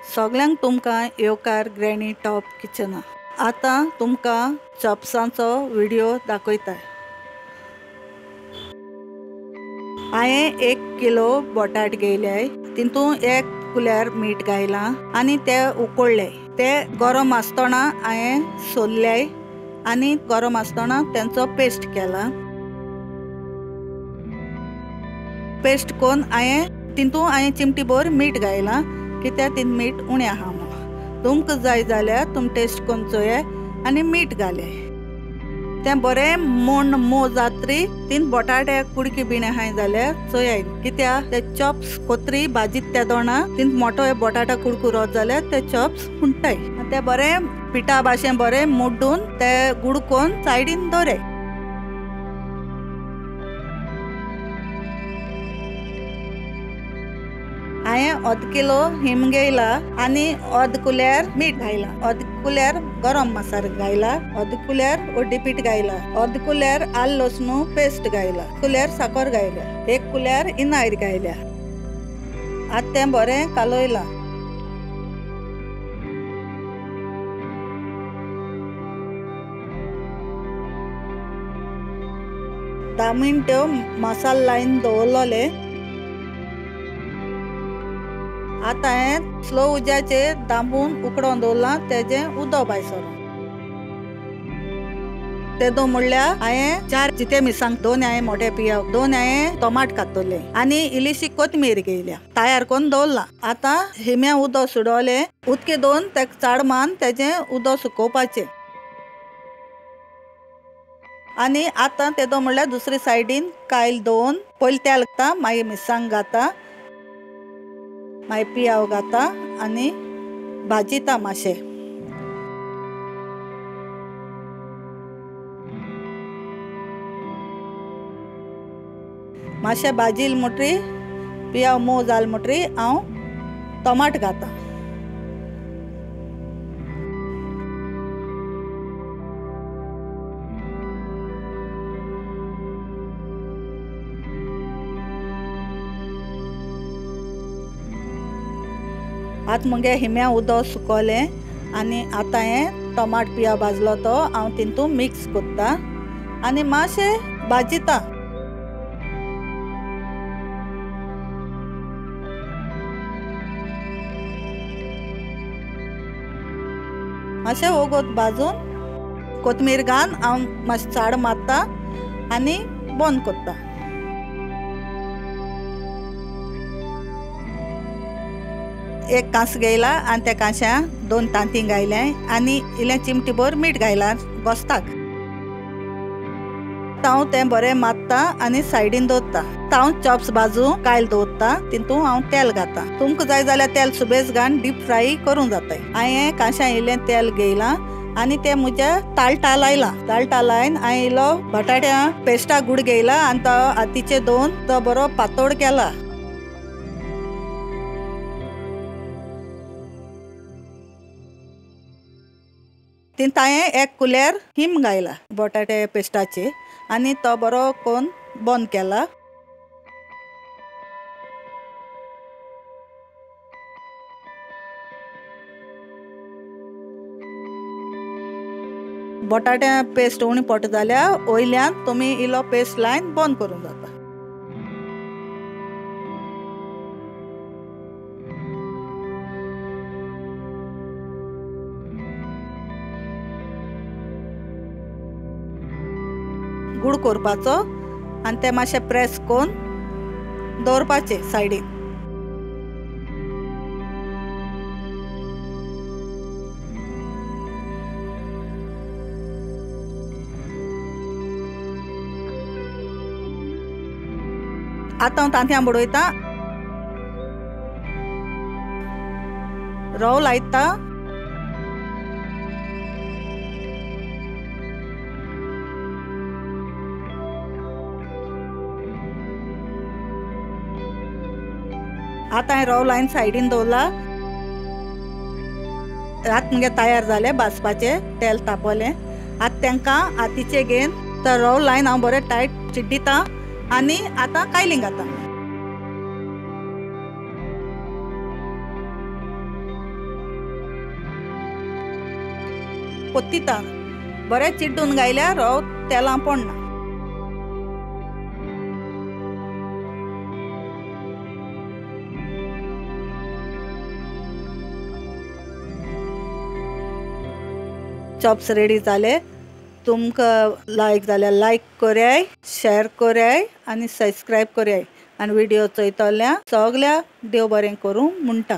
सगळ्यांक तुमकां येवकार ग्रॅनी टॉप किचना। आतां तुमकां चॉप्सांचो व्हिडिओ दाखयता। हांवें 1 किलो बटाट घेयल्याय, तितून 1 कुल्यार मीठ घायलां आनी ते उकडले। ते गरम आसतना हांवें सोलल्याय आनी गरम आसतना तेंचो पेस्ट केला। पेस्ट करून हांवें चिमटी भर मीठ घायलां, कित्याक तीन मीठ उणें आहा म्हणून। तुमकां जाय जाल्यार तुम टेस्ट करून चोया आनी मीठ घाले। तें बरें मोव जातरी तीन बटाटे कुडकी बिणे हाय जाल्यार चोयाय, कित्याक ते चॉप्स कोतरी भाजीत त्या दोणा तीन मोठो बटाटा कुडकू रोत जाल्यार ते चॉप्स फुंटाय। ते बरें पिठा भाशेन बरें मोडून ते गुडकोन सायडीन दवराय। हांवें 1/2 किलो हिम घेयला आनी 1/2 कुल्यार मीठ घायला, 1/2 कुल्यार गरम मसालो घायला, 1/2 कुल्यार हळदी पीठ घायला, 1/2 कुल्यार आलं लसणू पेस्ट घायला, 1 कुल्यार साकर घायल्या, 1 कुल्यार इनायर घायल्या। आतां तें बरें कालोयलां। 10 मिनटं मसालो लायन दवरलोले। आतां हांवें स्लो उज्याचेर दांबून उकडोवन दवरलां, तेजें उदक भायर सरोन। तेदो म्हणल्यार हांवें 4 जिते मिरसांग, 2 हांवें मोठे पियाव, 2 हांवें टोमाट कातरले आनी इल्लीशी कोथमीर घेयल्या, तयार करून दवरलां। आतां हिम्या उदक सुडोवलें, उदके दोन तेका चाड मान तेजें उदक सुकोवपाचें। आनी आतां तेदो म्हणल्यार दुसरे सायडीन कायल दवरून पयलीं तेल घालता, मागीर मिरसांग घालता, मागीर पियाव घालता आनी भाजीता मातशें। मातशें भाजील म्हणटरी पियाव मोव जाल म्हणटरी हांव टोमाट घालता। आतां मगे हिम्या उदक सुकोवलें आनी आतां हांवें टोमाट पियाव भाजलो तो हांव तितून मिक्स कोत्ता आनी मातशें भाजीता। मातशें वोगोत भाजून कोथमीर घालून हांव मातशें चाड मारता आनी बंद कोत्ता। एक कांस घेयला आनी त्या कांशाक 2 तांतीं घायलें आनी इल्लें चिमटी भर मीठ घायलां घोस्ताक। हांव तें बरें मारता आनी सायडीन दवरता। हांव चॉप्स भाजूं कायल दवरता, तितून हांव तेल घालता। तुमकां जाय जाल्यार तेल सुबेज घालून डीप फ्राय करूं जाताय। हांवें कांशां इल्लें तेल घेयलां आनी तें म्हज्या ताळटा लायलां। ताळटा लायन हांवें इल्लो बटाट्या पेस्टा गूड घेयला आनी तो हातीचे दवरून तो बरो पातोड केला। तितूंत हांवें 1 कुल्यार हिम घायला बटाटे पेस्टाचे आनी तो बरो कोन्न बंद केला। बटाट्या पेस्ट उणी पडटा जाल्यार वयल्यान तुमी इल्लो पेस्ट लायन बंद करूं जाता। गूड करपाचो आनी ते मातशें प्रेस करून दवरपाचें सायडीन। आतां हांव तांतयां बुडयता, रवो लायता, आतां हांवें रवो लायन सायडीन दवरला। आतां मगे तयार जालें भाजपाचें, तेल तापोलें। आतां तांकां हातीचे घेवन तो रवो लायन हांव बरें टायट चिड्डिता आनी आतां कायलींग घालता। पोत्तिता बरें चिड्डून गायल्यार तेलां पडना. चॉप्स रेडी जाले. तुमकां लायक जाल्यार लायक कराय, शेअर कराय आनी सबस्क्रायब कराय. आनी व्हिडिओ चोयतल्या सगल्या देव बरें करूं म्हणटा.